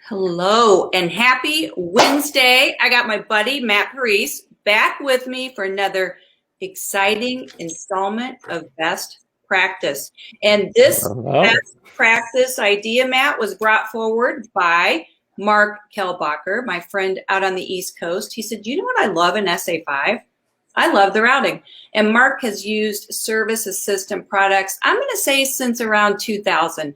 Hello and happy Wednesday. I got my buddy Matt Parise back with me for another exciting installment of Best Practice. And this Hello. best practice idea, Matt, was brought forward by Mark Kelbacher, my friend out on the East Coast. He said, "You know what I love in SA5? I love the routing." And Mark has used service assistant products, I'm going to say since around 2000.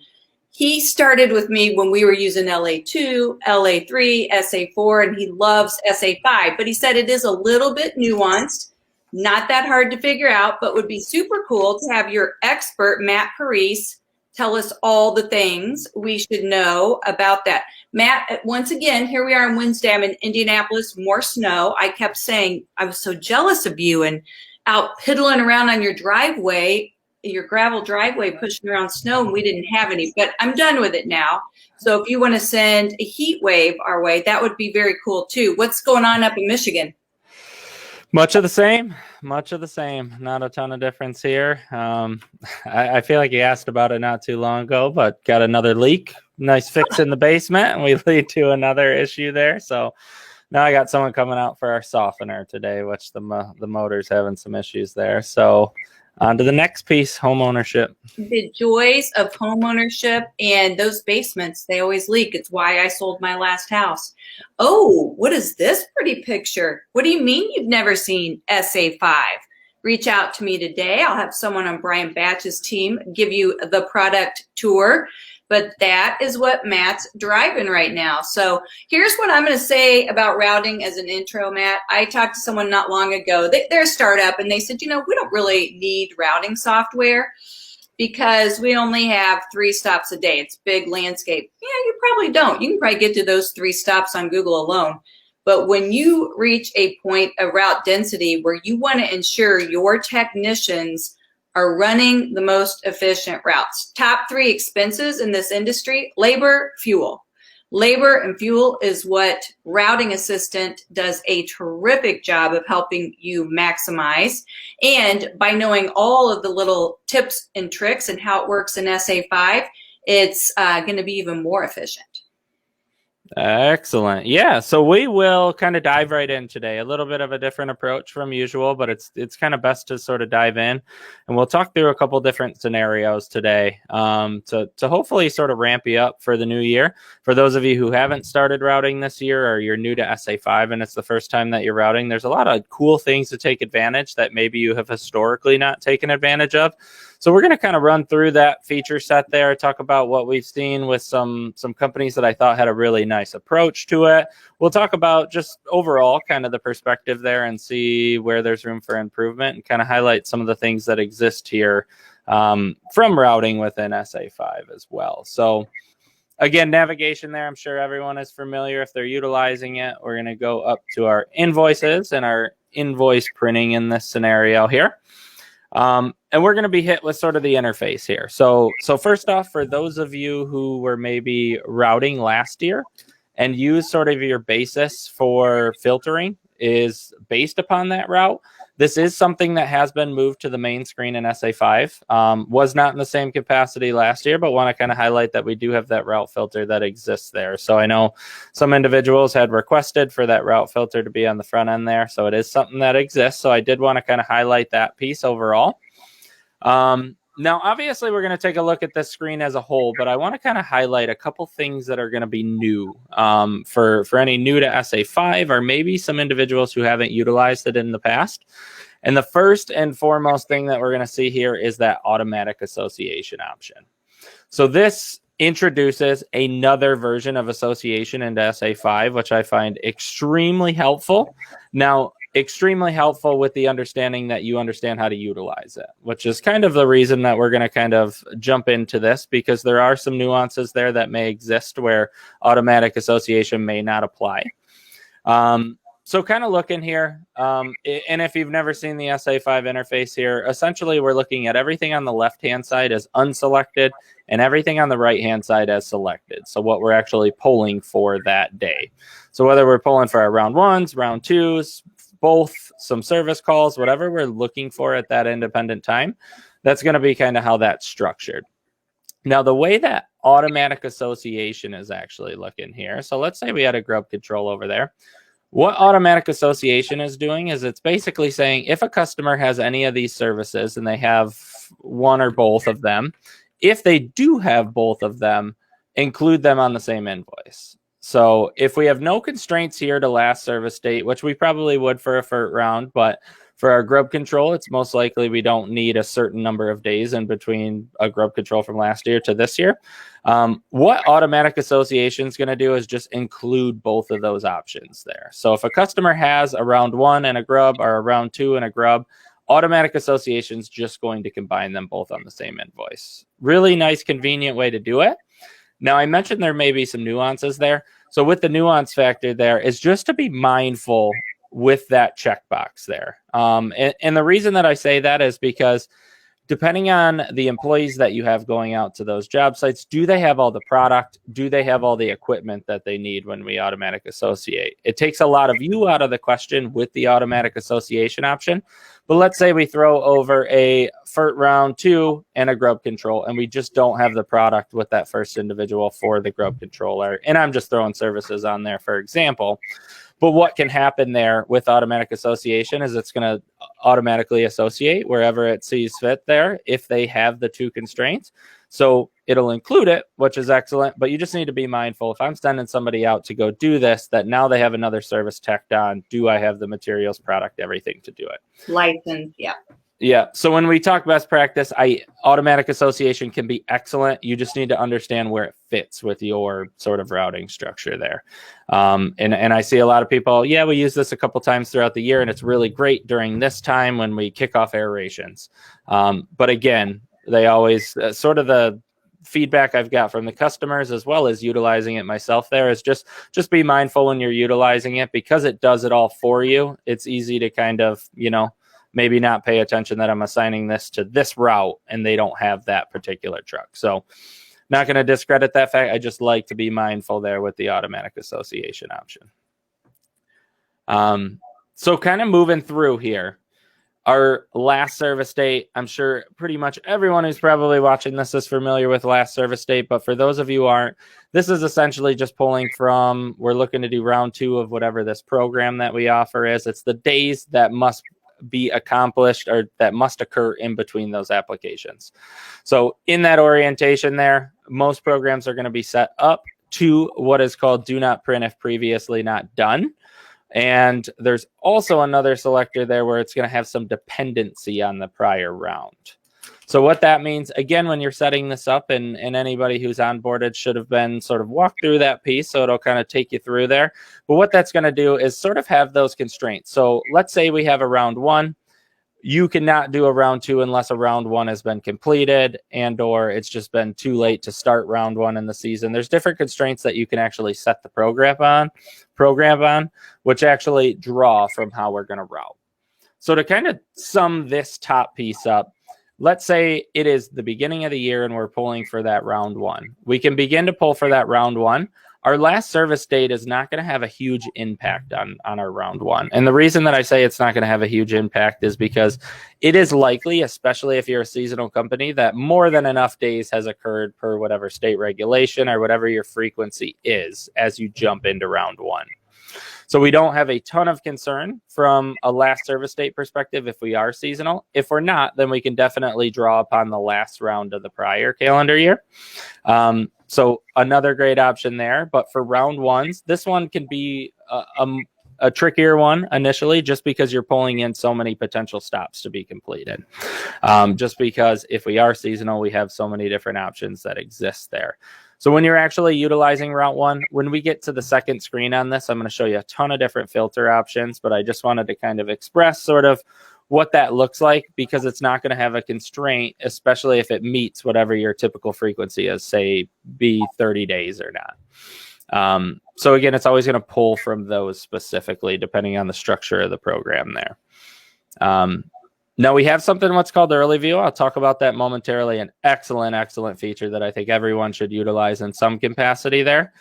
He started with me when we were using LA2, LA3, SA4, and he loves SA5. But he said it is a little bit nuanced, not that hard to figure out, but would be super cool to have your expert, Matt Parise, tell us all the things we should know about that. Matt, once again, here we are on Wednesday. I'm in Indianapolis, more snow. I kept saying I was so jealous of you and out piddling around on your driveway, your gravel driveway, pushing around snow, and we didn't have any, but I'm done with it now. So if you want to send a heat wave our way, that would be very cool too. What's going on up in Michigan? Much of the same. Not a ton of difference here. I feel like you asked about it not too long ago, but got another leak. Nice fix in the basement, and we lead to another issue there. So now I got someone coming out for our softener today, which the motor's having some issues there. So on to the next piece, home ownership. The joys of home ownership, and those basements, they always leak. It's why I sold my last house. Oh, what is this pretty picture? What do you mean you've never seen SA5? Reach out to me today. I'll have someone on Brian Batch's team give you the product tour. But that is what Matt's driving right now. So here's what I'm going to say about routing as an intro, Matt. I talked to someone not long ago. They're a startup, and they said, we don't really need routing software because we only have 3 stops a day. It's big landscape. Yeah, you probably don't. You can probably get to those 3 stops on Google alone. But when you reach a point of route density where you want to ensure your technicians are running the most efficient routes. Top 3 expenses in this industry: labor, fuel. Labor and fuel is what Routing Assistant does a terrific job of helping you maximize. And by knowing all of the little tips and tricks and how it works in SA5, it's going to be even more efficient. Excellent. Yeah, so we will kind of dive right in today. A little bit of a different approach from usual, but it's kind of best to sort of dive in, and we'll talk through a couple different scenarios today to hopefully sort of ramp you up for the new year. For those of you who haven't started routing this year, or you're new to SA5 and it's the first time that you're routing, there's a lot of cool things to take advantage that maybe you have historically not taken advantage of. So we're going to kind of run through that feature set there, talk about what we've seen with some companies that I thought had a really nice approach to it. We'll talk about just overall kind of the perspective there and see where there's room for improvement, and kind of highlight some of the things that exist here from routing within SA5 as well. So again, navigation there, I'm sure everyone is familiar if they're utilizing it. We're going to go up to our invoices and our invoice printing in this scenario here. And we're going to be hit with sort of the interface here. So first off, for those of you who were maybe routing last year and use sort of your basis for filtering is based upon that route, this is something that has been moved to the main screen in SA5. Was not in the same capacity last year, but want to kind of highlight that we do have that route filter that exists there. So I know some individuals had requested for that route filter to be on the front end there. So it is something that exists. So I did want to kind of highlight that piece overall. Now, obviously, we're going to take a look at this screen as a whole, but I want to kind of highlight a couple things that are going to be new for any new to SA5, or maybe some individuals who haven't utilized it in the past. And the first and foremost thing that we're going to see here is that automatic association option. So this introduces another version of association into SA5, which I find extremely helpful. Now, extremely helpful with the understanding that you understand how to utilize it, which is kind of the reason that we're going to kind of jump into this, because there are some nuances there that may exist where automatic association may not apply. So kind of looking here, and if you've never seen the SA5 interface here, essentially we're looking at everything on the left-hand side as unselected and everything on the right-hand side as selected. So what we're actually polling for that day. So whether we're polling for our round 1s, round 2s, both, some service calls, whatever we're looking for at that independent time, that's going to be kind of how that's structured. Now, the way that automatic association is actually looking here, so let's say we had a grub control over there. What automatic association is doing is it's basically saying if a customer has any of these services and they have one or both of them, if they do have both of them, include them on the same invoice. So if we have no constraints here to last service date, which we probably would for a FERT round, but for our grub control, it's most likely we don't need a certain number of days in between a grub control from last year to this year. What automatic association is going to do is just include both of those options there. So if a customer has a round 1 and a grub or a round 2 and a grub, automatic association is just going to combine them both on the same invoice. Really nice, convenient way to do it. Now, I mentioned there may be some nuances there. So with the nuance factor there is just to be mindful with that checkbox there. And the reason that I say that is because depending on the employees that you have going out to those job sites, do they have all the product? Do they have all the equipment that they need when we automatic associate? It takes a lot of you out of the question with the automatic association option. But let's say we throw over a FERT round 2 and a grub control, and we just don't have the product with that first individual for the grub controller. And I'm just throwing services on there, for example. But what can happen there with automatic association is it's going to automatically associate wherever it sees fit there if they have the 2 constraints. So it'll include it, which is excellent. But you just need to be mindful. If I'm sending somebody out to go do this, that now they have another service tacked on. Do I have the materials, product, everything to do it? License, yeah. Yeah. So when we talk best practice, automatic association can be excellent. You just need to understand where it fits with your sort of routing structure there. And I see a lot of people, yeah, we use this a couple times throughout the year, and it's really great during this time when we kick off aerations. But again, they always sort of the feedback I've got from the customers as well as utilizing it myself there is just be mindful when you're utilizing it, because it does it all for you. It's easy to kind of, maybe not pay attention that I'm assigning this to this route and they don't have that particular truck. So not going to discredit that fact. I just like to be mindful there with the automatic association option. So kind of moving through here, our last service date, I'm sure pretty much everyone who's probably watching this is familiar with last service date, but for those of you who aren't, this is essentially just pulling from, we're looking to do round 2 of whatever this program that we offer is. It's the days that must be accomplished or that must occur in between those applications. So in that orientation there, most programs are going to be set up to what is called do not print if previously not done. And there's also another selector there where it's going to have some dependency on the prior round. So what that means, again, when you're setting this up, and anybody who's onboarded should have been sort of walked through that piece, so it'll kind of take you through there. But what that's going to do is sort of have those constraints. So let's say we have a round 1. You cannot do a round 2 unless a round 1 has been completed and or it's just been too late to start round 1 in the season. There's different constraints that you can actually set the program on, which actually draw from how we're going to route. So to kind of sum this top piece up, let's say it is the beginning of the year and we're pulling for that round 1. We can begin to pull for that round 1. Our last service date is not going to have a huge impact on our round 1. And the reason that I say it's not going to have a huge impact is because it is likely, especially if you're a seasonal company, that more than enough days has occurred per whatever state regulation or whatever your frequency is as you jump into round 1. So we don't have a ton of concern from a last service date perspective if we are seasonal. If we're not, then we can definitely draw upon the last round of the prior calendar year. So another great option there. But for round 1s, this one can be a trickier one initially, just because you're pulling in so many potential stops to be completed. Just because if we are seasonal, we have so many different options that exist there. So when you're actually utilizing route 1, when we get to the second screen on this, I'm going to show you a ton of different filter options, but I just wanted to kind of express sort of what that looks like, because it's not going to have a constraint, especially if it meets whatever your typical frequency is, say, be 30 days or not. So again, it's always going to pull from those specifically, depending on the structure of the program there. Now we have something what's called early view. I'll talk about that momentarily. An excellent feature that I think everyone should utilize in some capacity there.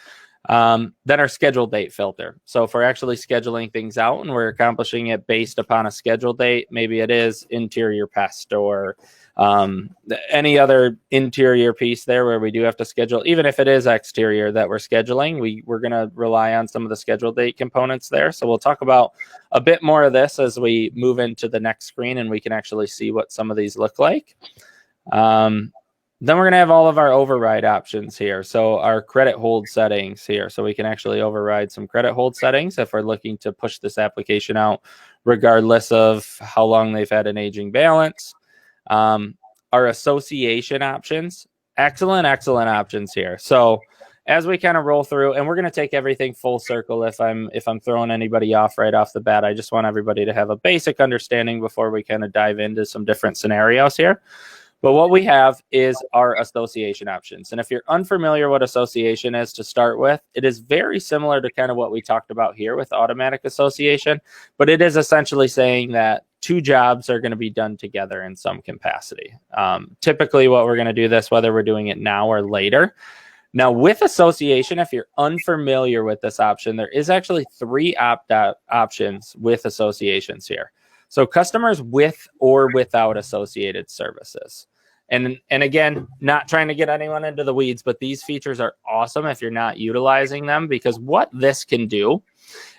Then our scheduled date filter. So if we're actually scheduling things out and we're accomplishing it based upon a scheduled date, maybe it is interior pest or any other interior piece there where we do have to schedule, even if it is exterior that we're scheduling, we're going to rely on some of the scheduled date components there. So we'll talk about a bit more of this as we move into the next screen and we can actually see what some of these look like. Then we're going to have all of our override options here. So our credit hold settings here. So we can actually override some credit hold settings if we're looking to push this application out, regardless of how long they've had an aging balance. Our association options, excellent options here. So as we kind of roll through, and we're going to take everything full circle if I'm throwing anybody off right off the bat, I just want everybody to have a basic understanding before we kind of dive into some different scenarios here. But what we have is our association options. And if you're unfamiliar what association is to start with, it is very similar to kind of what we talked about here with automatic association, but it is essentially saying that two jobs are going to be done together in some capacity. Typically what we're going to do this, whether we're doing it now or later. Now with association, if you're unfamiliar with this option, there is actually three opt-out options with associations here. So customers with or without associated services. And again, not trying to get anyone into the weeds, but these features are awesome if you're not utilizing them, because what this can do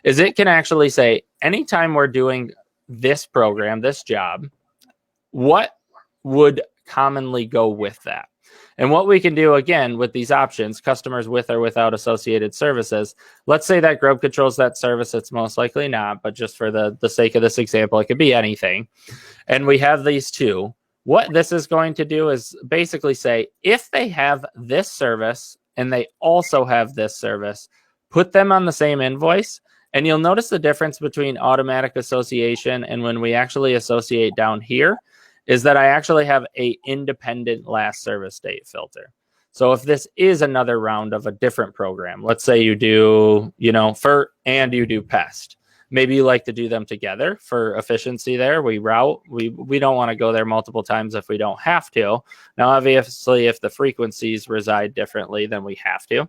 is it can actually say, anytime we're doing this program, this job, what would commonly go with that? And what we can do, again, with these options, customers with or without associated services, let's say that grub controls that service. It's most likely not, but just for the sake of this example, it could be anything. And we have these two. What this is going to do is basically say, if they have this service and they also have this service, put them on the same invoice. And you'll notice the difference between automatic association and when we actually associate down here is that I actually have a independent last service date filter. So if this is another round of a different program, let's say you do, FERT and you do pest. Maybe you like to do them together for efficiency there. We route. We don't want to go there multiple times if we don't have to. Now, obviously, if the frequencies reside differently, then we have to.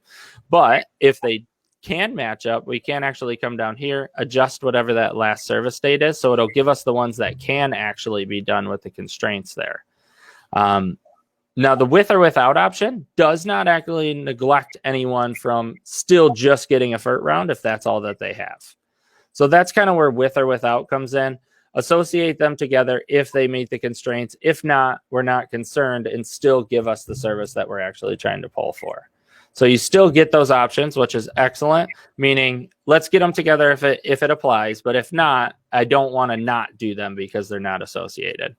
But if they can match up, we can actually come down here, adjust whatever that last service date is. So it'll give us the ones that can actually be done with the constraints there. Now, the with or without option does not actually neglect anyone from still just getting a FERT round if that's all that they have. So that's kind of where with or without comes in. Associate them together if they meet the constraints. If not, we're not concerned and still give us the service that we're actually trying to pull for. So you still get those options, which is excellent, meaning let's get them together if it applies. But if not, I don't want to not do them because they're not associated.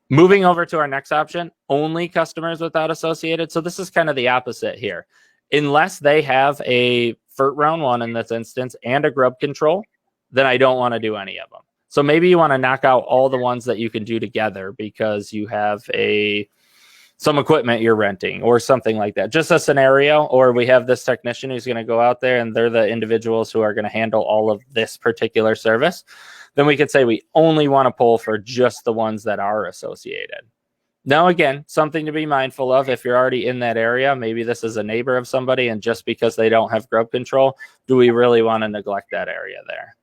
Moving over to our next option, only customers without associated. So this is kind of the opposite here. Unless they have a FERT round one in this instance and a grub control, then I don't want to do any of them. So maybe you want to knock out all the ones that you can do together because you have some equipment you're renting or something like that. Just a scenario, or we have this technician who's going to go out there and they're the individuals who are going to handle all of this particular service. Then we could say we only want to pull for just the ones that are associated. Now, again, something to be mindful of if you're already in that area. Maybe this is a neighbor of somebody, and just because they don't have grub control, do we really want to neglect that area there?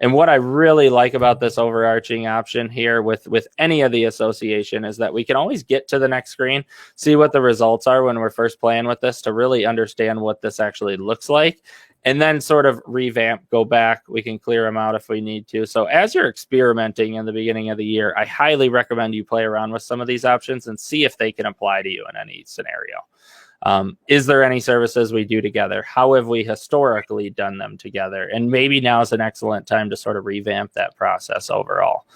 And what I really like about this overarching option here with any of the association is that we can always get to the next screen, see what the results are when we're first playing with this to really understand what this actually looks like, and then sort of revamp, go back. We can clear them out if we need to. So as you're experimenting in the beginning of the year, I highly recommend you play around with some of these options and see if they can apply to you in any scenario. Is there any services we do together? How have we historically done them together? And maybe now is an excellent time to sort of revamp that process overall.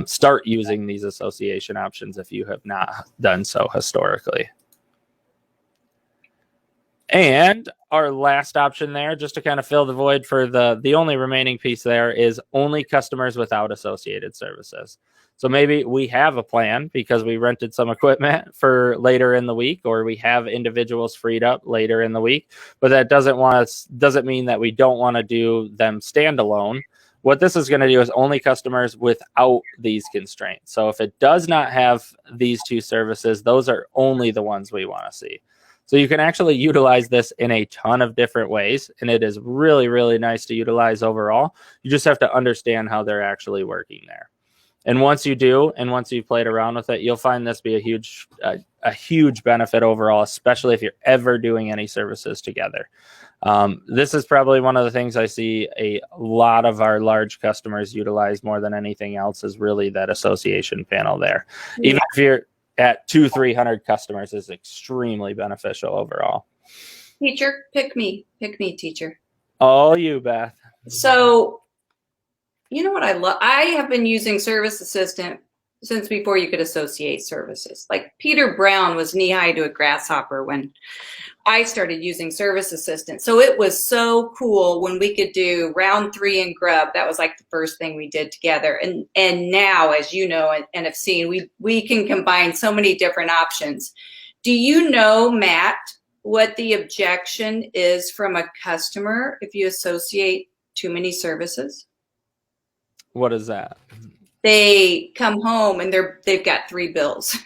Start using these association options if you have not done so historically. And our last option there, just to kind of fill the void for the only remaining piece there, is only customers without associated services. So maybe we have a plan because we rented some equipment for later in the week, or we have individuals freed up later in the week, but that doesn't mean that we don't want to do them standalone. What this is going to do is only customers without these constraints. So if it does not have these two services, those are only the ones we want to see. So you can actually utilize this in a ton of different ways, and it is really, really nice to utilize overall. You just have to understand how they're actually working there. And once you do, and once you've played around with it, you'll find this be a huge benefit overall, especially if you're ever doing any services together. This is probably one of the things I see a lot of our large customers utilize more than anything else, is really that association panel there. Yeah. Even if you're at 200-300 customers, is extremely beneficial overall. Teacher, pick me, teacher. Oh, you, Beth. So, you know what I love? I have been using Service Assistant since before you could associate services. Like Peter Brown was knee-high to a grasshopper when I started using Service Assistant. So it was so cool when we could do round 3 in Grub. That was like the first thing we did together. And now, as you know and have seen, we can combine so many different options. Do you know, Matt, what the objection is from a customer if you associate too many services? What is that? They come home and they've got 3 bills.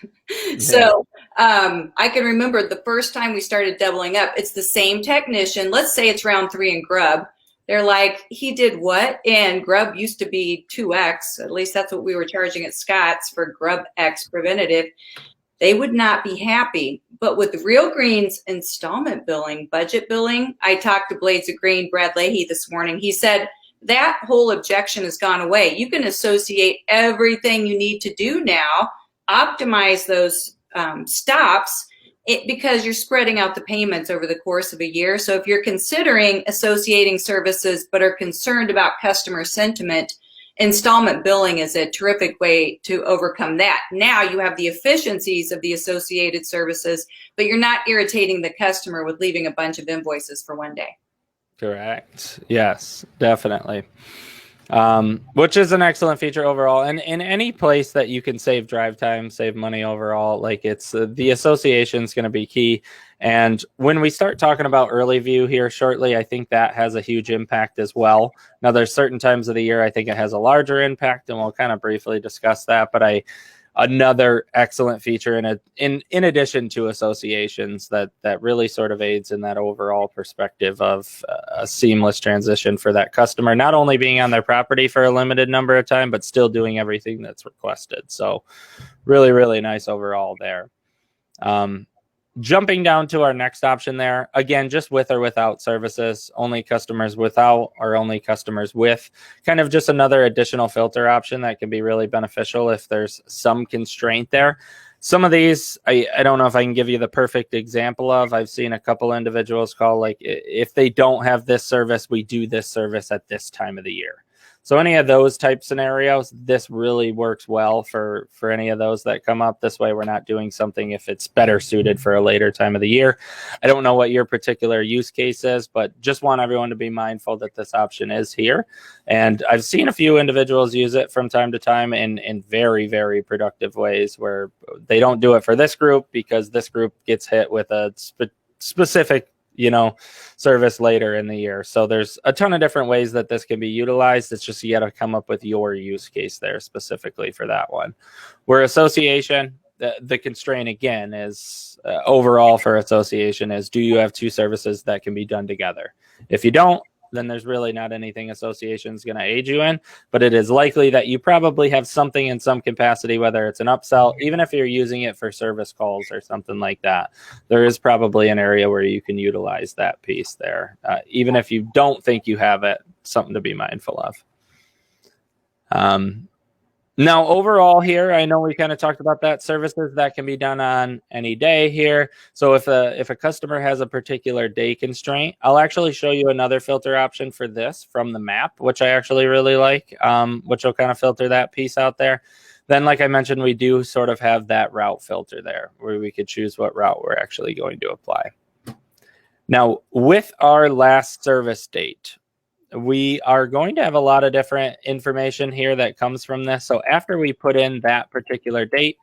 So I can remember the first time we started doubling up, it's the same technician. Let's say it's round 3 in Grub. They're like, he did what? And Grub used to be 2X. At least that's what we were charging at Scott's for Grub X preventative. They would not be happy. But with Real Green's installment billing, budget billing, I talked to Blades of Green, Brad Leahy this morning. He said, that whole objection has gone away. You can associate everything you need to do now, optimize those stops because you're spreading out the payments over the course of a year. So if you're considering associating services but are concerned about customer sentiment, installment billing is a terrific way to overcome that. Now you have the efficiencies of the associated services, but you're not irritating the customer with leaving a bunch of invoices for one day. Correct. Yes, definitely. Which is an excellent feature overall. And in any place that you can save drive time, save money overall, like it's the association is going to be key. And when we start talking about early view here shortly, I think that has a huge impact as well. Now, there's certain times of the year I think it has a larger impact, and we'll kind of briefly discuss that. But another excellent feature in addition to associations that really sort of aids in that overall perspective of a seamless transition for that customer, not only being on their property for a limited number of time, but still doing everything that's requested. So really, really nice overall there. Jumping down to our next option there, again, just with or without services, only customers without or only customers with, kind of just another additional filter option that can be really beneficial if there's some constraint there. Some of these, I don't know if I can give you the perfect example of. I've seen a couple individuals call, like, if they don't have this service, we do this service at this time of the year. So any of those type scenarios, this really works well for any of those that come up. This way, we're not doing something if it's better suited for a later time of the year. I don't know what your particular use case is, but just want everyone to be mindful that this option is here. And I've seen a few individuals use it from time to time in very, very productive ways where they don't do it for this group because this group gets hit with a specific service later in the year. So there's a ton of different ways that this can be utilized. It's just you got to come up with your use case there specifically for that one. Where association, the constraint again is overall for association is, do you have 2 services that can be done together? If you don't, then there's really not anything association is going to aid you in, but it is likely that you probably have something in some capacity, whether it's an upsell, even if you're using it for service calls or something like that. There is probably an area where you can utilize that piece there. Even if you don't think you have it, something to be mindful of. Now, overall here, I know we kind of talked about that, services that can be done on any day here. So if a customer has a particular day constraint, I'll actually show you another filter option for this from the map, which I actually really like, which will kind of filter that piece out there. Then, like I mentioned, we do sort of have that route filter there where we could choose what route we're actually going to apply. Now, with our last service date, we are going to have a lot of different information here that comes from this. So after we put in that particular date,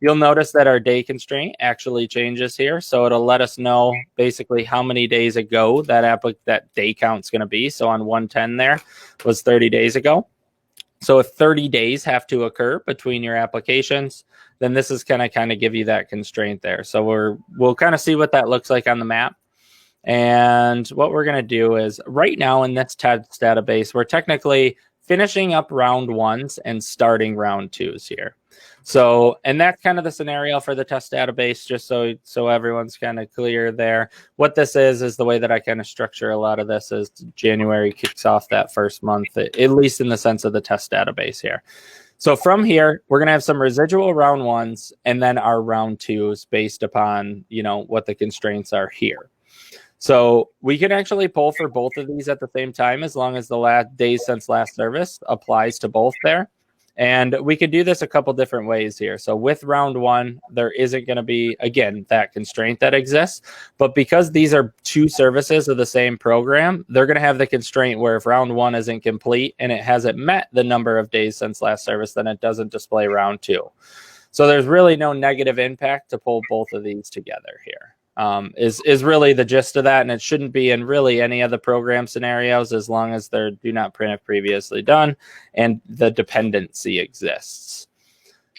you'll notice that our day constraint actually changes here. So it'll let us know basically how many days ago that day count's going to be. So on 110 there was 30 days ago. So if 30 days have to occur between your applications, then this is going to kind of give you that constraint there. So we'll kind of see what that looks like on the map. And what we're going to do is right now in this test database, we're technically finishing up round ones and starting round twos here. So, and that's kind of the scenario for the test database, just so everyone's kind of clear there. What this is the way that I kind of structure a lot of this is January kicks off that first month, at least in the sense of the test database here. So from here, we're going to have some residual round ones and then our round twos based upon, what the constraints are here. So we can actually pull for both of these at the same time as long as the last days since last service applies to both there. And we could do this a couple different ways here. So with round one, there isn't going to be, again, that constraint that exists. But because these are two services of the same program, they're going to have the constraint where if round one isn't complete and it hasn't met the number of days since last service, then it doesn't display round two. So there's really no negative impact to pull both of these together here. Is really the gist of that, and it shouldn't be in really any other program scenarios as long as they're do not print if previously done and the dependency exists.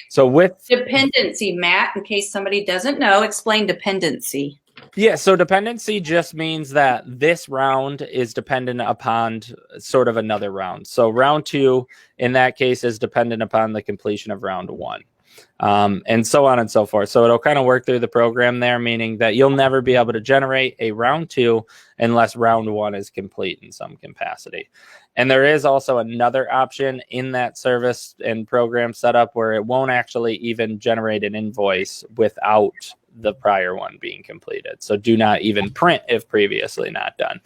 So with dependency, Matt, in case somebody doesn't know, explain dependency. Yeah, so dependency just means that this round is dependent upon sort of another round. So round two, in that case, is dependent upon the completion of round one. And so on and so forth. So it'll kind of work through the program there, meaning that you'll never be able to generate a round two unless round one is complete in some capacity. And there is also another option in that service and program setup where it won't actually even generate an invoice without the prior one being completed. So do not even print if previously not done.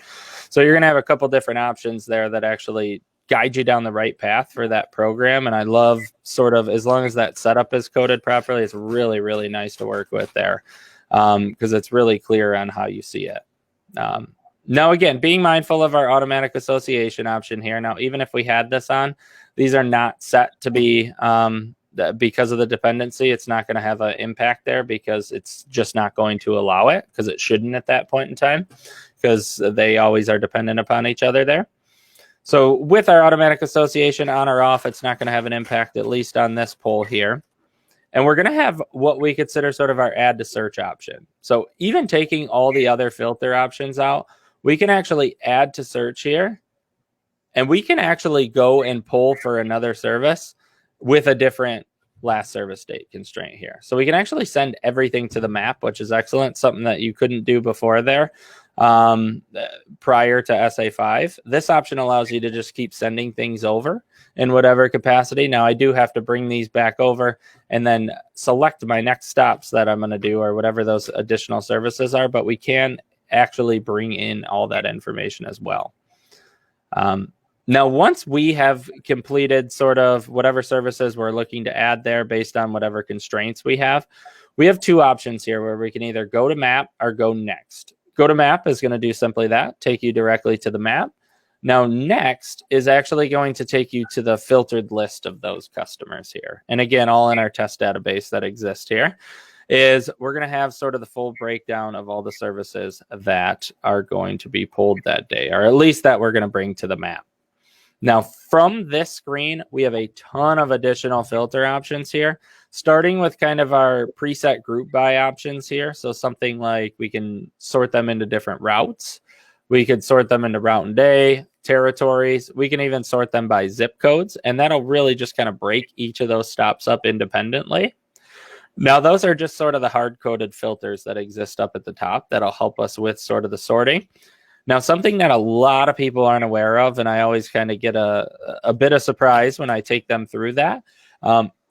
So you're going to have a couple different options there that actually guide you down the right path for that program. And I love sort of, as long as that setup is coded properly, it's really, really nice to work with there because it's really clear on how you see it. Now, again, being mindful of our automatic association option here. Now, even if we had this on, these are not set to be, because of the dependency, it's not going to have an impact there because it's just not going to allow it because it shouldn't at that point in time because they always are dependent upon each other there. So with our automatic association on or off, it's not going to have an impact, at least on this poll here. And we're going to have what we consider sort of our add to search option. So even taking all the other filter options out, we can actually add to search here. And we can actually go and pull for another service with a different last service date constraint here. So we can actually send everything to the map, which is excellent, something that you couldn't do before there. Prior to SA5, this option allows you to just keep sending things over in whatever capacity. Now I do have to bring these back over and then select my next stops that I'm going to do or whatever those additional services are, but we can actually bring in all that information as well. Now, once we have completed sort of whatever services we're looking to add there based on whatever constraints we have two options here where we can either go to map or go next. Go to map is going to do simply that, take you directly to the map. Now, next is actually going to take you to the filtered list of those customers here. And again, all in our test database that exists here is we're going to have sort of the full breakdown of all the services that are going to be pulled that day, or at least that we're going to bring to the map. Now, from this screen, we have a ton of additional filter options here, starting with kind of our preset group by options here. So something like we can sort them into different routes. We could sort them into route and day, territories. We can even sort them by zip codes, and that'll really just kind of break each of those stops up independently. Now, those are just sort of the hard-coded filters that exist up at the top that'll help us with sort of the sorting. Now, something that a lot of people aren't aware of, and I always kind of get a bit of surprise when I take them through that,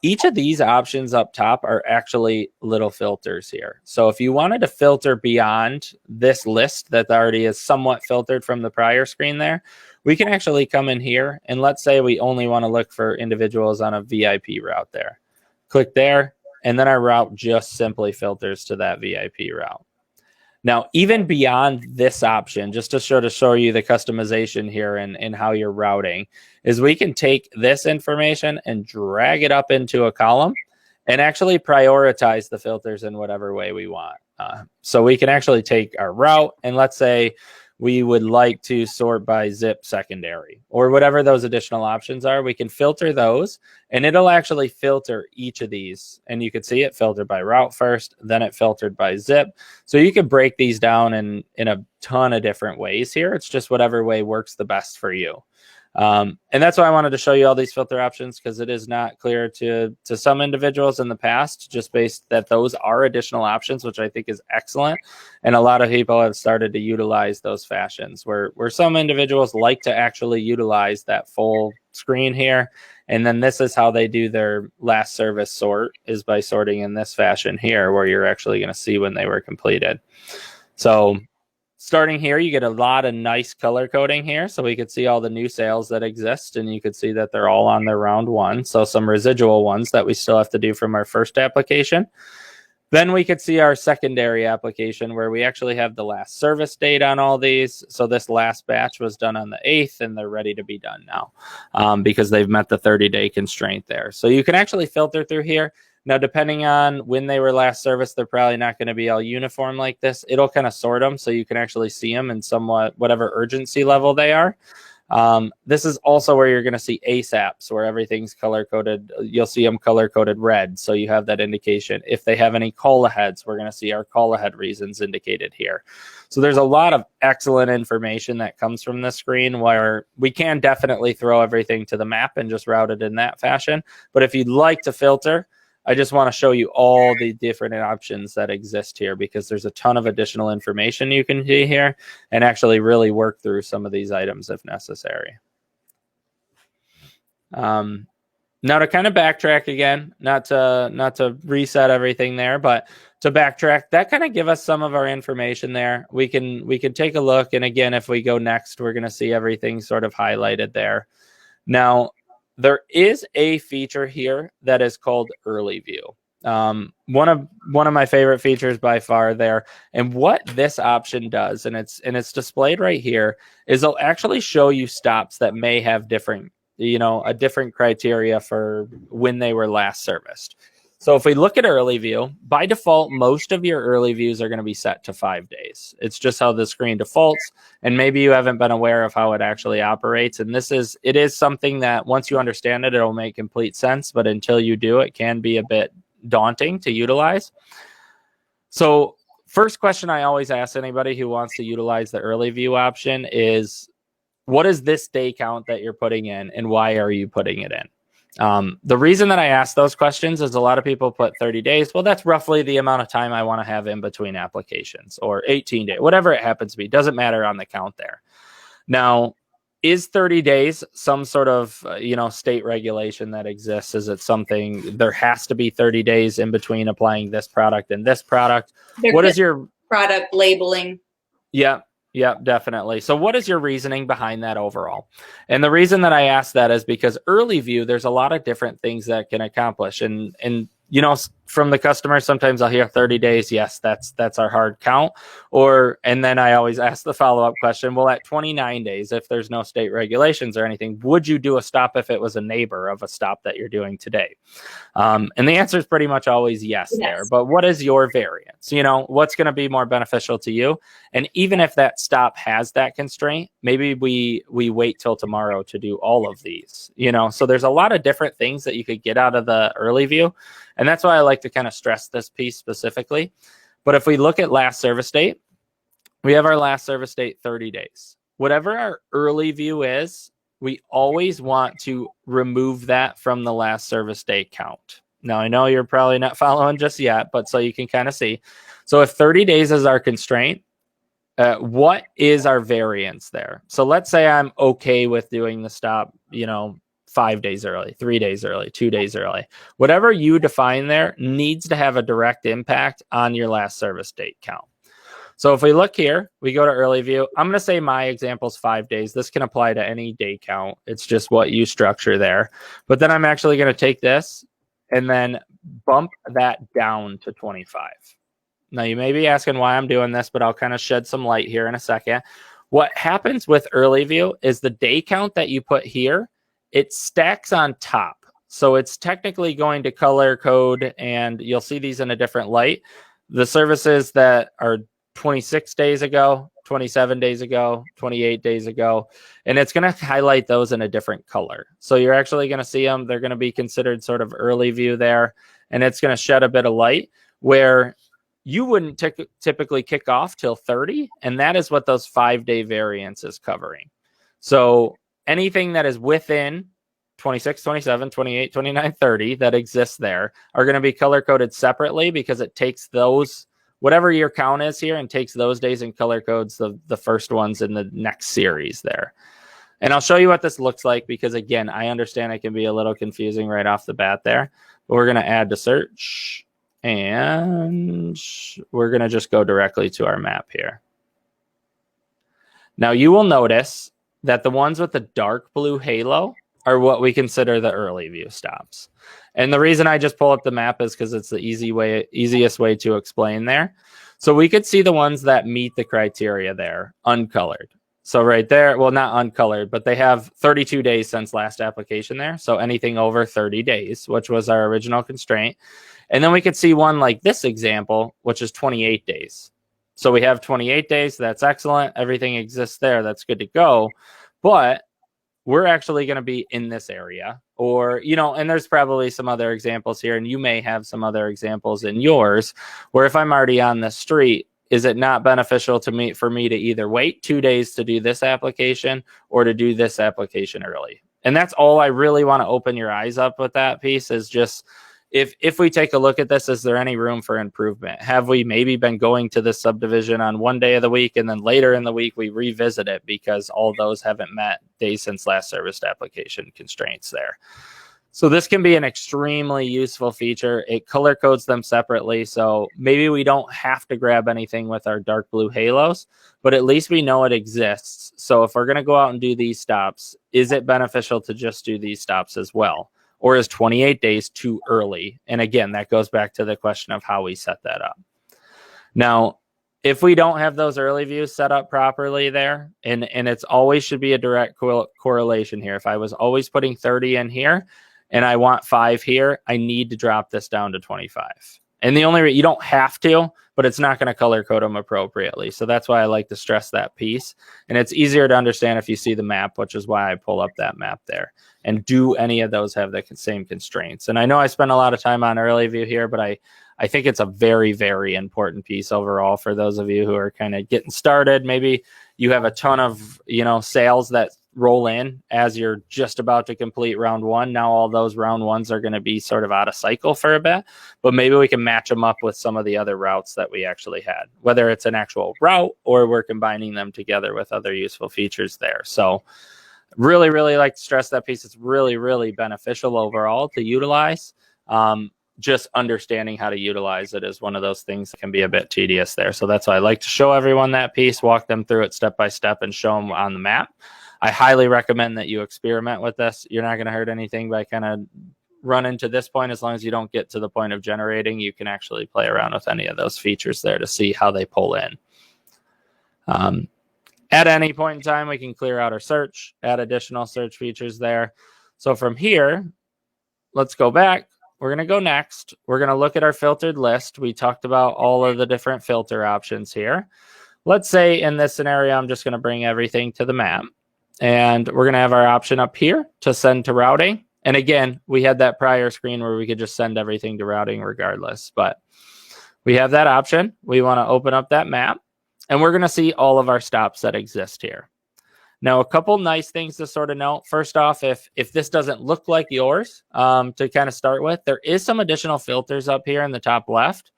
each of these options up top are actually little filters here. So if you wanted to filter beyond this list that already is somewhat filtered from the prior screen there, we can actually come in here, and let's say we only want to look for individuals on a VIP route there. Click there, and then our route just simply filters to that VIP route. Now, even beyond this option, just to show you the customization here and how you're routing, is we can take this information and drag it up into a column and actually prioritize the filters in whatever way we want. So we can actually take our route, and let's say we would like to sort by zip secondary or whatever those additional options are. We can filter those and it'll actually filter each of these. And you can see it filtered by route first, then it filtered by zip. So you can break these down in a ton of different ways here. It's just whatever way works the best for you. And that's why I wanted to show you all these filter options, because it is not clear to some individuals in the past, just based that those are additional options, which I think is excellent. And a lot of people have started to utilize those fashions where some individuals like to actually utilize that full screen here. And then this is how they do their last service sort, is by sorting in this fashion here, where you're actually going to see when they were completed. So starting here, you get a lot of nice color coding here. So we could see all the new sales that exist, and you could see that they're all on their round one. So some residual ones that we still have to do from our first application. Then we could see our secondary application, where we actually have the last service date on all these. So this last batch was done on the 8th, and they're ready to be done now because they've met the 30-day constraint there. So you can actually filter through here. Now, depending on when they were last serviced, they're probably not going to be all uniform like this. It'll kind of sort them so you can actually see them in somewhat whatever urgency level they are. This is also where you're going to see ASAPs, where everything's color-coded. You'll see them color-coded red, so you have that indication. If they have any call-aheads, we're going to see our call-ahead reasons indicated here. So there's a lot of excellent information that comes from this screen, where we can definitely throw everything to the map and just route it in that fashion. But if you'd like to filter, I just want to show you all the different options that exist here, because there's a ton of additional information you can see here and actually really work through some of these items if necessary. Now to kind of backtrack again, not to reset everything there, but to backtrack, that kind of give us some of our information there. We can take a look. And again, if we go next, we're going to see everything sort of highlighted there. Now, there is a feature here that is called Early View. One of my favorite features by far there. And what this option does, and it's displayed right here, is it'll actually show you stops that may have different, a different criteria for when they were last serviced. So if we look at Early View, by default, most of your early views are going to be set to 5 days. It's just how the screen defaults, and maybe you haven't been aware of how it actually operates. And it is something that once you understand it, it'll make complete sense. But until you do, it can be a bit daunting to utilize. So first question I always ask anybody who wants to utilize the Early View option is, what is this day count that you're putting in, and why are you putting it in? The reason that I ask those questions is a lot of people put 30 days. Well, that's roughly the amount of time I want to have in between applications, or 18 days, whatever it happens to be. Doesn't matter on the count there. Now, is 30 days some sort of, state regulation that exists? Is it something there has to be 30 days in between applying this product and this product? What is your product labeling? Yeah, definitely. So what is your reasoning behind that overall? And the reason that I ask that is because Early View, there's a lot of different things that can accomplish. And from the customer, sometimes I'll hear 30 days. Yes, that's our hard count. And then I always ask the follow-up question, well, at 29 days, if there's no state regulations or anything, would you do a stop if it was a neighbor of a stop that you're doing today? And the answer is pretty much always yes there. But what is your variance? What's going to be more beneficial to you? And even if that stop has that constraint, maybe we wait till tomorrow to do all of these, So there's a lot of different things that you could get out of the Early View. And that's why I like to kind of stress this piece specifically. But if we look at last service date, we have our last service date 30 days. Whatever our Early View is, we always want to remove that from the last service date count. Now, I know you're probably not following just yet, but so you can kind of see. So if 30 days is our constraint, what is our variance there? So let's say I'm okay with doing the stop, 5 days early, 3 days early, 2 days early. Whatever you define there needs to have a direct impact on your last service date count. So if we look here, we go to Early View. I'm going to say my example is 5 days. This can apply to any day count. It's just what you structure there. But then I'm actually going to take this and then bump that down to 25. Now, you may be asking why I'm doing this, but I'll kind of shed some light here in a second. What happens with Early View is the day count that you put here, it stacks on top. So it's technically going to color code, and you'll see these in a different light. The services that are 26 days ago, 27 days ago, 28 days ago, and it's going to highlight those in a different color. So you're actually going to see them. They're going to be considered sort of early view there, and it's going to shed a bit of light where you wouldn't typically kick off till 30, and that is what those 5-day variance is covering. So anything that is within 26, 27, 28, 29, 30 that exists there are going to be color coded separately because it takes those, whatever your count is here, and takes those days and color codes the first ones in the next series there. And I'll show you what this looks like because, again, I understand it can be a little confusing right off the bat there. But we're going to add to search, and we're going to just go directly to our map here. Now, you will notice that the ones with the dark blue halo are what we consider the early view stops. And the reason I just pull up the map is because it's the easiest way to explain there. So we could see the ones that meet the criteria there, uncolored. So right there, well, not uncolored, but they have 32 days since last application there. So anything over 30 days, which was our original constraint. And then we could see one like this example, which is 28 days. So we have 28 days. That's excellent. Everything exists there. That's good to go. But we're actually going to be in this area, or, you know, and there's probably some other examples here, and you may have some other examples in yours where if I'm already on the street, is it not beneficial for me to either wait 2 days to do this application or to do this application early? And that's all I really want to open your eyes up with that piece is just, if we take a look at this, is there any room for improvement? Have we maybe been going to this subdivision on one day of the week, and then later in the week we revisit it because all those haven't met days since last serviced application constraints there? So this can be an extremely useful feature. It color codes them separately, so maybe we don't have to grab anything with our dark blue halos, but at least we know it exists. So if we're going to go out and do these stops, is it beneficial to just do these stops as well? Or is 28 days too early? And again, that goes back to the question of how we set that up. Now, if we don't have those early views set up properly there, and it's always should be a direct correlation here. If I was always putting 30 in here and I want 5 here, I need to drop this down to 25. And the only you don't have to, but it's not going to color code them appropriately. So that's why I like to stress that piece. And it's easier to understand if you see the map, which is why I pull up that map there. And do any of those have the same constraints? And I know I spent a lot of time on early view here, but I think it's a very, very important piece overall for those of you who are kind of getting started. Maybe you have a ton of, sales that roll in as you're just about to complete round one. Now all those round ones are going to be sort of out of cycle for a bit, but maybe we can match them up with some of the other routes that we actually had, whether it's an actual route or we're combining them together with other useful features there. So really, really like to stress that piece. It's really, really beneficial overall to utilize. Just understanding how to utilize it is one of those things that can be a bit tedious there. So that's why I like to show everyone that piece, walk them through it step by step, and show them on the map. I highly recommend that you experiment with this. You're not going to hurt anything by kind of running to this point. As long as you don't get to the point of generating, you can actually play around with any of those features there to see how they pull in. At any point in time, we can clear out our search, add additional search features there. So from here, let's go back. We're going to go next. We're going to look at our filtered list. We talked about all of the different filter options here. Let's say in this scenario, I'm just going to bring everything to the map. And we're going to have our option up here to send to routing. And again, we had that prior screen where we could just send everything to routing regardless. But we have that option. We want to open up that map. And we're going to see all of our stops that exist here. Now, a couple nice things to sort of note. First off, if this doesn't look like yours to kind of start with, there is some additional filters up here in the top left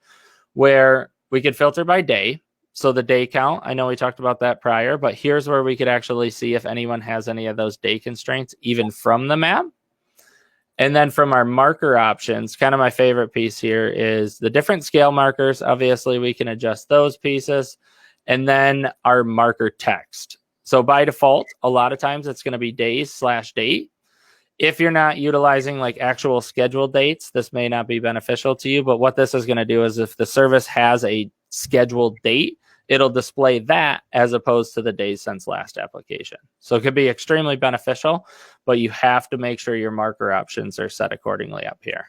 where we could filter by day. So the day count, I know we talked about that prior, but here's where we could actually see if anyone has any of those day constraints, even from the map. And then from our marker options, kind of my favorite piece here is the different scale markers. Obviously, we can adjust those pieces. And then our marker text. So by default, a lot of times it's going to be days/date. If you're not utilizing like actual scheduled dates, this may not be beneficial to you. But what this is going to do is if the service has a scheduled date, it'll display that as opposed to the days since last application. So it could be extremely beneficial, but you have to make sure your marker options are set accordingly up here.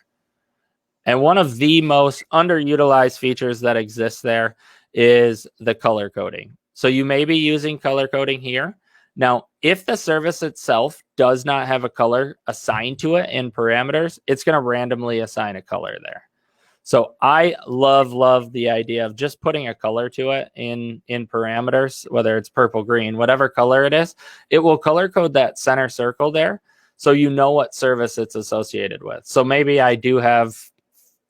And one of the most underutilized features that exists there is the color coding. So you may be using color coding here. Now, if the service itself does not have a color assigned to it in parameters, it's going to randomly assign a color there. So I love the idea of just putting a color to it in parameters, whether it's purple, green, whatever color it is. It will color code that center circle there, so you know what service it's associated with. So maybe I do have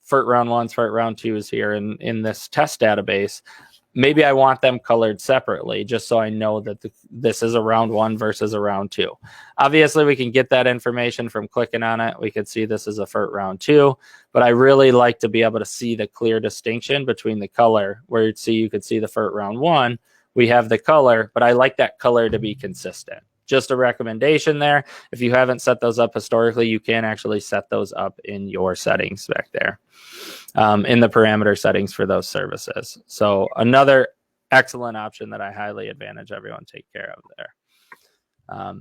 FERT round 1s, FERT round 2s here in this test database. Maybe I want them colored separately just so I know that this is a round 1 versus a round 2. Obviously, we can get that information from clicking on it. We could see this is a FERT round 2, but I really like to be able to see the clear distinction between the color, where you could see the FERT round 1. We have the color, but I like that color to be consistent. Just a recommendation there. If you haven't set those up historically, you can actually set those up in your settings back there. In the parameter settings for those services. So another excellent option that I highly advantage everyone take care of there.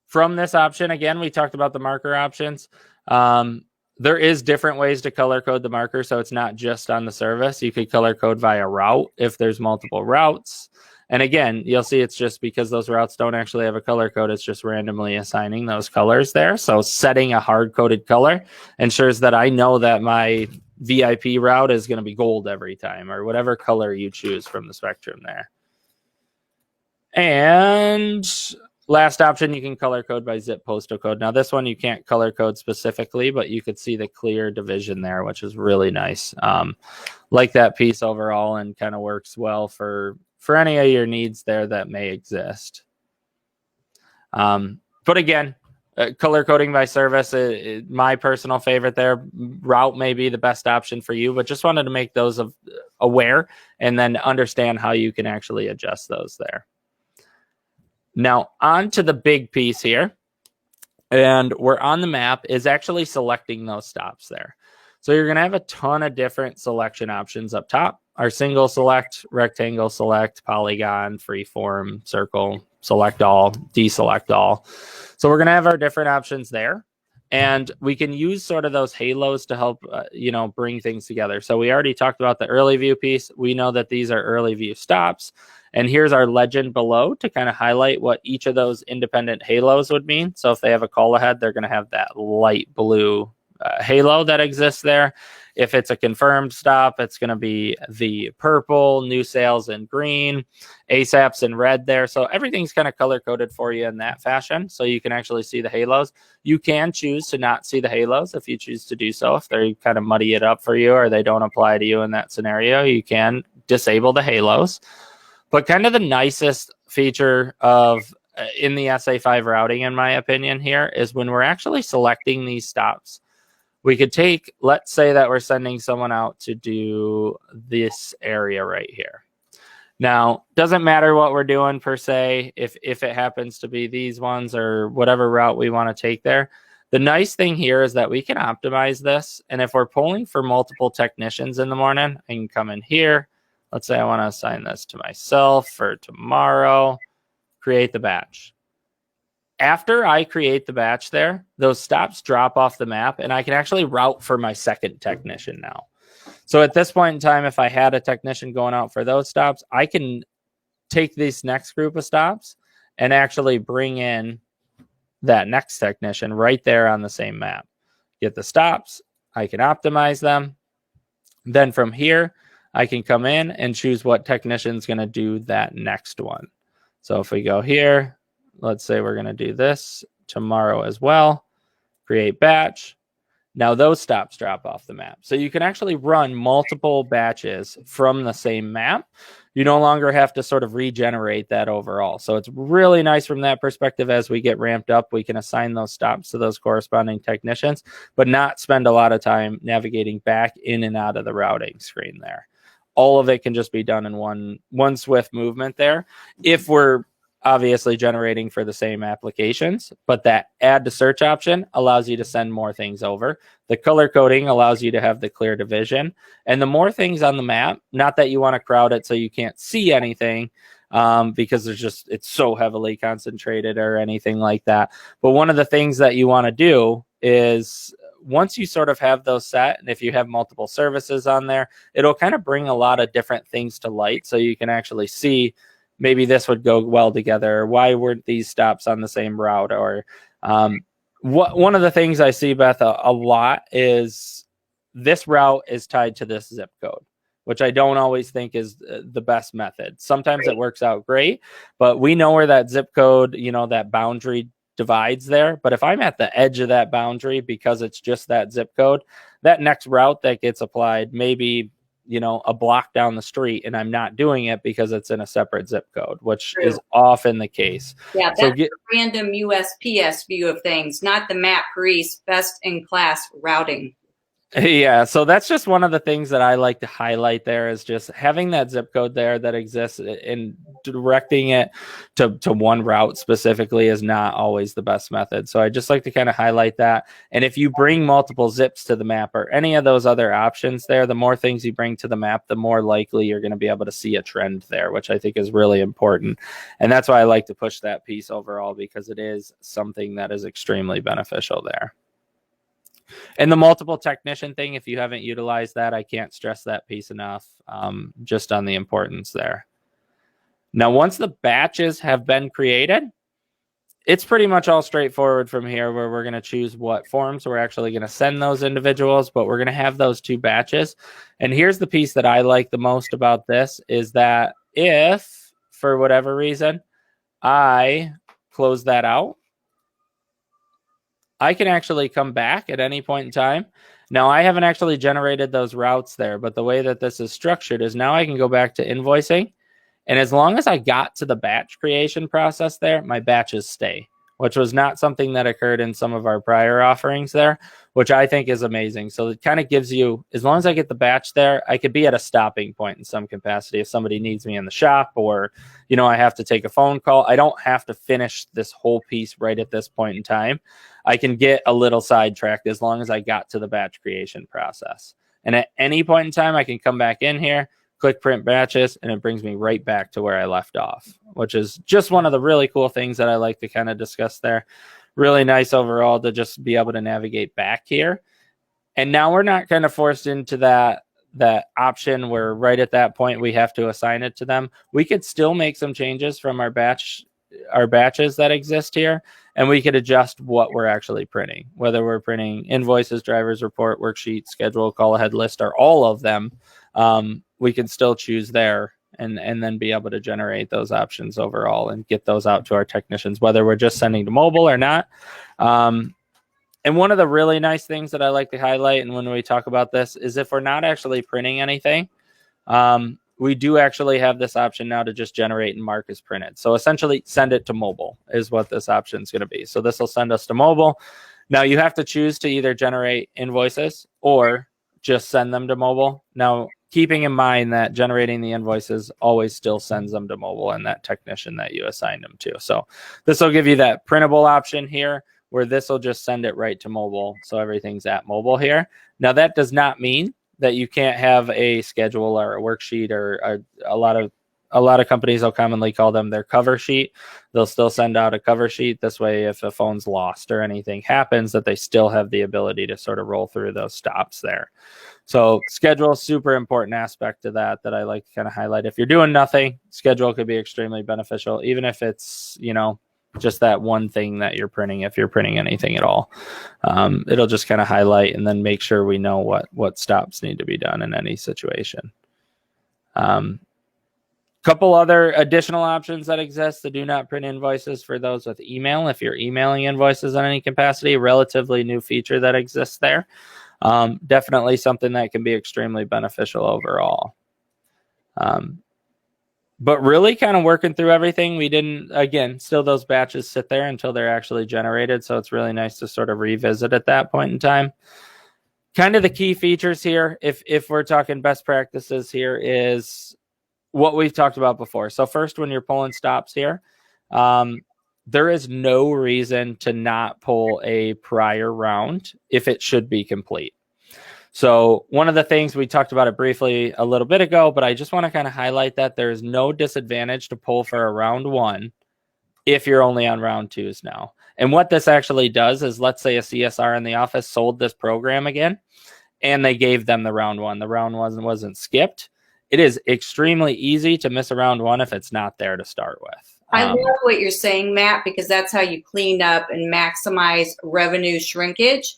From this option, again, we talked about the marker options. There is different ways to color code the marker, so it's not just on the service. You could color code via route if there's multiple routes. And again, you'll see it's just because those routes don't actually have a color code. It's just randomly assigning those colors there. So setting a hard-coded color ensures that I know that my VIP route is going to be gold every time, or whatever color you choose from the spectrum there. And last option, you can color code by zip postal code. Now, this one you can't color code specifically, but you could see the clear division there, which is really nice. Like that piece overall, and kind of works well for any of your needs there that may exist. But again, color coding by service, my personal favorite there. Route may be the best option for you, but just wanted to make those aware and then understand how you can actually adjust those there. Now, on to the big piece here. And we're on the map is actually selecting those stops there. So you're going to have a ton of different selection options up top. Our single select, rectangle select, polygon, freeform, circle, select all, deselect all. So we're going to have our different options there. And we can use sort of those halos to help, bring things together. So we already talked about the early view piece. We know that these are early view stops. And here's our legend below to kind of highlight what each of those independent halos would mean. So if they have a call ahead, they're going to have that light blue halo that exists there. If it's a confirmed stop, it's going to be the purple, new sales in green, ASAPs in red there. So everything's kind of color coded for you in that fashion. So you can actually see the halos. You can choose to not see the halos if you choose to do so. If they kind of muddy it up for you or they don't apply to you in that scenario, you can disable the halos. But kind of the nicest feature of in the SA5 routing, in my opinion, here is when we're actually selecting these stops. We could take, let's say that we're sending someone out to do this area right here. Now, doesn't matter what we're doing per se, if it happens to be these ones or whatever route we want to take there. The nice thing here is that we can optimize this. And if we're pulling for multiple technicians in the morning, I can come in here. Let's say I want to assign this to myself for tomorrow, create the batch. After I create the batch there, those stops drop off the map and I can actually route for my second technician now. So at this point in time, if I had a technician going out for those stops, I can take this next group of stops and actually bring in that next technician right there on the same map. Get the stops, I can optimize them. Then from here, I can come in and choose what technician's going to do that next one. So if we go here, let's say we're going to do this tomorrow as well. Create batch. Now those stops drop off the map. So you can actually run multiple batches from the same map. You no longer have to sort of regenerate that overall. So it's really nice from that perspective. As we get ramped up, we can assign those stops to those corresponding technicians, but not spend a lot of time navigating back in and out of the routing screen there. All of it can just be done in one swift movement there. If we're obviously generating for the same applications, but that add to search option allows you to send more things over. The color coding allows you to have the clear division, and the more things on the map, not that you want to crowd it so you can't see anything, because it's so heavily concentrated or anything like that. But one of the things that you want to do is once you sort of have those set, and if you have multiple services on there, it'll kind of bring a lot of different things to light, so you can actually see maybe this would go well together, or why weren't these stops on the same route, or one of the things I see, Beth, a lot is this route is tied to this zip code, which I don't always think is the best method. Sometimes it works out great, but we know where that zip code, that boundary divides there. But if I'm at the edge of that boundary because it's just that zip code, that next route that gets applied, maybe, a block down the street, and I'm not doing it because it's in a separate zip code, which is often the case. Yeah, that's a random USPS view of things, not the Matt Parise best in class routing. Yeah, so that's just one of the things that I like to highlight there, is just having that zip code there that exists, and directing it to one route specifically is not always the best method. So I just like to kind of highlight that. And if you bring multiple zips to the map, or any of those other options there, the more things you bring to the map, the more likely you're going to be able to see a trend there, which I think is really important. And that's why I like to push that piece overall, because it is something that is extremely beneficial there. And the multiple technician thing, if you haven't utilized that, I can't stress that piece enough, just on the importance there. Now, once the batches have been created, it's pretty much all straightforward from here, where we're going to choose what forms we're actually going to send those individuals, but we're going to have those 2 batches. And here's the piece that I like the most about this, is that if, for whatever reason, I close that out, I can actually come back at any point in time. Now, I haven't actually generated those routes there, but the way that this is structured is now I can go back to invoicing. And as long as I got to the batch creation process there, my batches stay, which was not something that occurred in some of our prior offerings there, which I think is amazing. So it kind of gives you, as long as I get the batch there, I could be at a stopping point in some capacity. If somebody needs me in the shop, or, I have to take a phone call, I don't have to finish this whole piece right at this point in time. I can get a little sidetracked as long as I got to the batch creation process. And at any point in time, I can come back in here, click print batches, and it brings me right back to where I left off, which is just one of the really cool things that I like to kind of discuss there. Really nice overall to just be able to navigate back here. And now we're not kind of forced into that option where right at that point we have to assign it to them. We could still make some changes from our batches that exist here, and we could adjust what we're actually printing, whether we're printing invoices, driver's report, worksheet, schedule, call ahead list, or all of them. We can still choose there and then be able to generate those options overall and get those out to our technicians, whether we're just sending to mobile or not. And one of the really nice things that I like to highlight, and when we talk about this, is if we're not actually printing anything, we do actually have this option now to just generate and mark as printed. So essentially send it to mobile is what this option is going to be. So this will send us to mobile. Now you have to choose to either generate invoices or just send them to mobile. Now, keeping in mind that generating the invoices always still sends them to mobile and that technician that you assigned them to. So this will give you that printable option here, where this will just send it right to mobile. So everything's at mobile here. Now, that does not mean that you can't have a schedule or a worksheet, or a lot of companies will commonly call them their cover sheet. They'll still send out a cover sheet. This way, if a phone's lost or anything happens, that they still have the ability to sort of roll through those stops there. So schedule is super important aspect to that I like to kind of highlight. If you're doing nothing, schedule could be extremely beneficial, even if it's, just that one thing that you're printing. If you're printing anything at all, it'll just kind of highlight and then make sure we know what stops need to be done in any situation. Couple other additional options that exist: the do not print invoices for those with email. If you're emailing invoices in any capacity, relatively new feature that exists there. Definitely something that can be extremely beneficial overall. But really kind of working through everything, we didn't, again, still those batches sit there until they're actually generated. So it's really nice to sort of revisit at that point in time. Kind of the key features here, if we're talking best practices here, is what we've talked about before. So first, when you're pulling stops here, there is no reason to not pull a prior round if it should be complete. So one of the things, we talked about it briefly a little bit ago, but I just want to kind of highlight that there is no disadvantage to pull for a round one if you're only on round twos now. And what this actually does is, let's say a CSR in the office sold this program again, and they gave them the round one. The round one wasn't skipped. It is extremely easy to miss a round one if it's not there to start with. I love what you're saying, Matt, because that's how you clean up and maximize revenue shrinkage.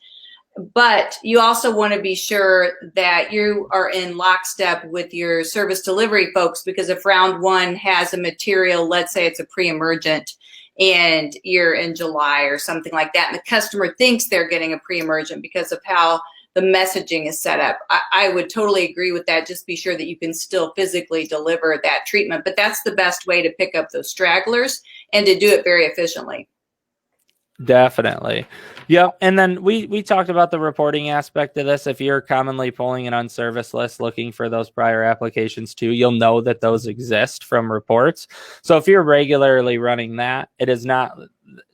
But you also want to be sure that you are in lockstep with your service delivery folks, because if round one has a material, let's say it's a pre-emergent, and you're in July or something like that, and the customer thinks they're getting a pre-emergent because of how the messaging is set up, I would totally agree with that. Just be sure that you can still physically deliver that treatment. But that's the best way to pick up those stragglers and to do it very efficiently. Definitely. Yep. And then we talked about the reporting aspect of this. If you're commonly pulling an unserviced list looking for those prior applications too, you'll know that those exist from reports. So if you're regularly running that, it is not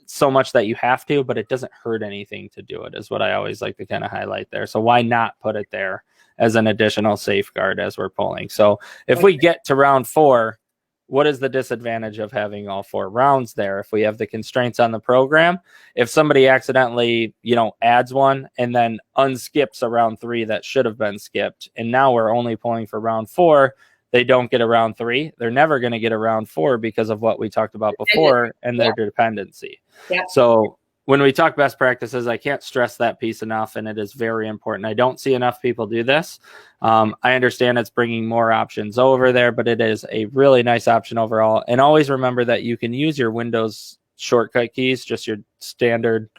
so much that you have to, but it doesn't hurt anything to do it, is what I always like to kind of highlight there. So why not put it there as an additional safeguard as we're pulling? So if we get to round 4, what is the disadvantage of having all 4 rounds there? If we have the constraints on the program, if somebody accidentally, adds one and then unskips a round 3 that should have been skipped, and now we're only pulling for round 4, they don't get a round 3. They're never going to get a round 4 because of what we talked about before and their dependency. Yeah. So when we talk best practices, I can't stress that piece enough, and it is very important. I don't see enough people do this. I understand it's bringing more options over there, but it is a really nice option overall. And always remember that you can use your Windows shortcut keys, just your standard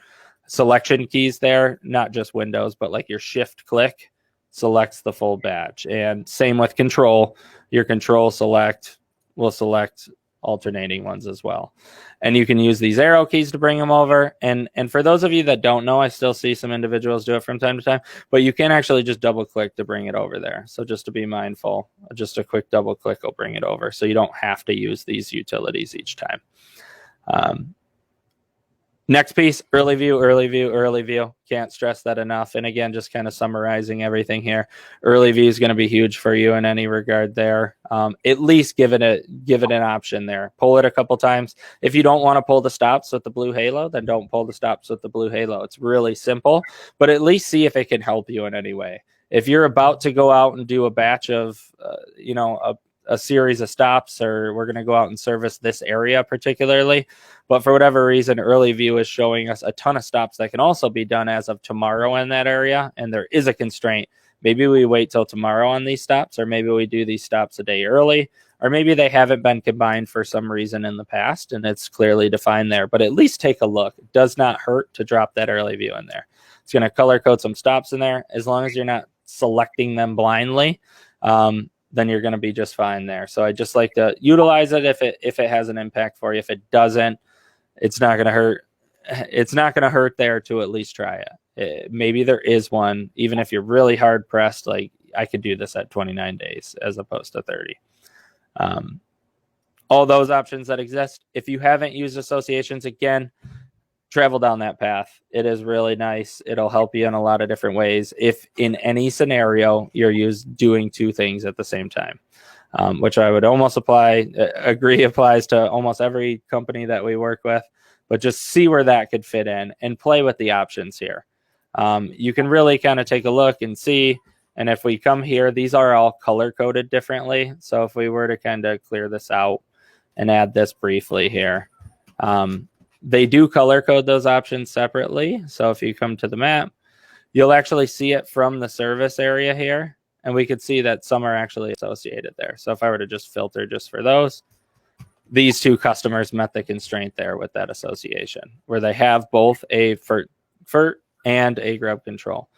selection keys there, not just Windows, but like your shift click selects the full batch. And same with control, your control select will select alternating ones as well. And you can use these arrow keys to bring them over. And for those of you that don't know, I still see some individuals do it from time to time, but you can actually just double click to bring it over there. So just to be mindful, just a quick double click will bring it over. So you don't have to use these utilities each time. Next piece, early view. Can't stress that enough. And again, just kind of summarizing everything here. Early view is going to be huge for you in any regard there. At least give it an option there. Pull it a couple times. If you don't want to pull the stops with the blue halo, then don't pull the stops with the blue halo. It's really simple, but at least see if it can help you in any way. If you're about to go out and do a batch of, a series of stops, or we're going to go out and service this area particularly, but for whatever reason, early view is showing us a ton of stops that can also be done as of tomorrow in that area, and there is a constraint. Maybe we wait till tomorrow on these stops, or maybe we do these stops a day early, or maybe they haven't been combined for some reason in the past and it's clearly defined there. But at least take a look. It does not hurt to drop that early view in there. It's going to color code some stops in there. As long as you're not selecting them blindly, then you're going to be just fine there. So I just like to utilize it if it has an impact for you. If it doesn't, it's not going to hurt. It's not going to hurt there to at least try it. Maybe there is one, even if you're really hard pressed, like I could do this at 29 days as opposed to 30. All those options that exist. If you haven't used associations, again, travel down that path. It is really nice. It'll help you in a lot of different ways. If in any scenario you're doing 2 things at the same time, which I would almost agree applies to almost every company that we work with, but just see where that could fit in and play with the options here. You can really kind of take a look and see. And if we come here, these are all color coded differently. So if we were to kind of clear this out and add this briefly here, they do color code those options separately. So if you come to the map, you'll actually see it from the service area here. And we could see that some are actually associated there. So if I were to just filter just for those, these 2 customers met the constraint there with that association, where they have both a FERT and a grub control.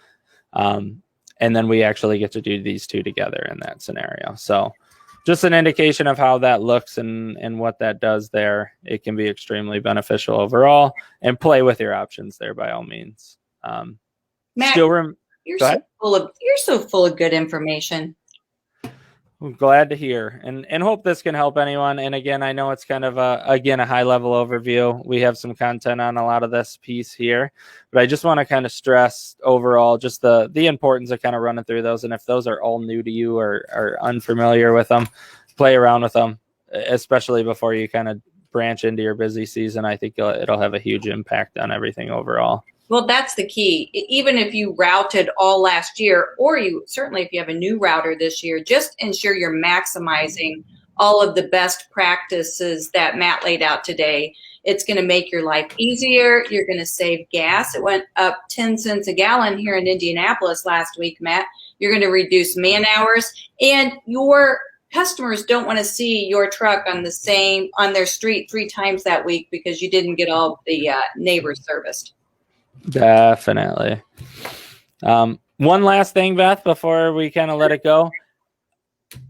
And then we actually get to do these 2 together in that scenario. So just an indication of how that looks and what that does there. It can be extremely beneficial overall, and play with your options there by all means. Matt, you're so full of good information. I'm glad to hear, and hope this can help anyone. And again, I know it's kind of a high level overview. We have some content on a lot of this piece here, but I just want to kind of stress overall just the importance of kind of running through those. And if those are all new to you or are unfamiliar with them, play around with them, especially before you kind of branch into your busy season, I think it'll have a huge impact on everything overall. Well, that's the key. Even if you routed all last year, or you certainly if you have a new router this year, just ensure you're maximizing all of the best practices that Matt laid out today. It's going to make your life easier. You're going to save gas. It went up 10 cents a gallon here in Indianapolis last week, Matt. You're going to reduce man hours, and your customers don't want to see your truck on their street 3 times that week because you didn't get all the neighbors serviced. Definitely. One last thing, Beth, before we kind of let it go.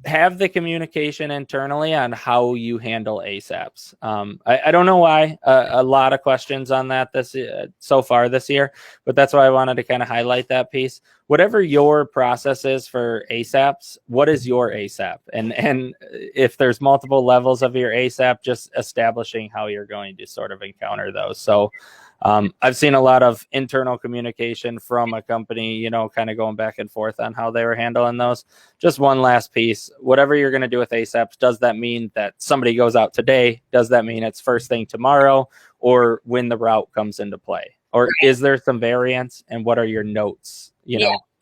Have the communication internally on how you handle ASAPs. I don't know why a lot of questions on that so far this year, but that's why I wanted to kind of highlight that piece. Whatever your process is for ASAPs, what is your ASAP? And if there's multiple levels of your ASAP, just establishing how you're going to sort of encounter those. So I've seen a lot of internal communication from a company, kind of going back and forth on how they were handling those. Just one last piece, whatever you're going to do with ASAPs, does that mean that somebody goes out today? Does that mean it's first thing tomorrow, or when the route comes into play? Or is there some variance, and what are your notes,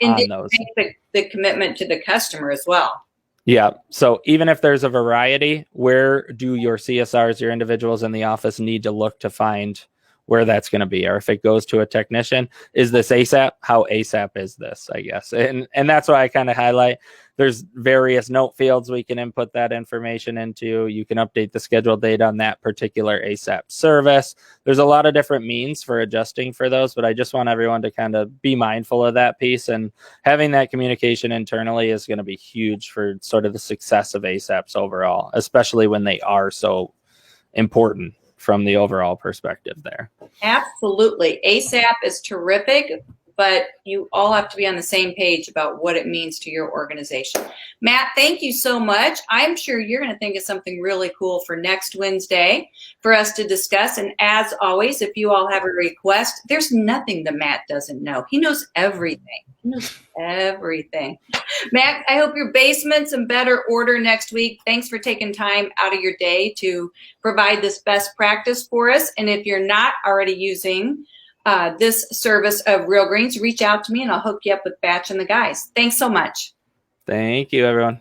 on those? Make the commitment to the customer as well. Yeah. So even if there's a variety, where do your CSRs, your individuals in the office, need to look to find where that's going to be? Or if it goes to a technician, is this ASAP? How ASAP is this, I guess? And that's why I kind of highlight there's various note fields we can input that information into. You can update the schedule date on that particular ASAP service. There's a lot of different means for adjusting for those, but I just want everyone to kind of be mindful of that piece, and having that communication internally is going to be huge for sort of the success of ASAPs overall, especially when they are so important from the overall perspective there. Absolutely. ASAP is terrific, but you all have to be on the same page about what it means to your organization. Matt, thank you so much. I'm sure you're going to think of something really cool for next Wednesday for us to discuss. And as always, if you all have a request, there's nothing that Matt doesn't know. He knows everything. He knows everything. Matt, I hope your basement's in better order next week. Thanks for taking time out of your day to provide this best practice for us. And if you're not already using this service of Real Greens, reach out to me and I'll hook you up with Batch and the guys. Thanks so much. Thank you, everyone.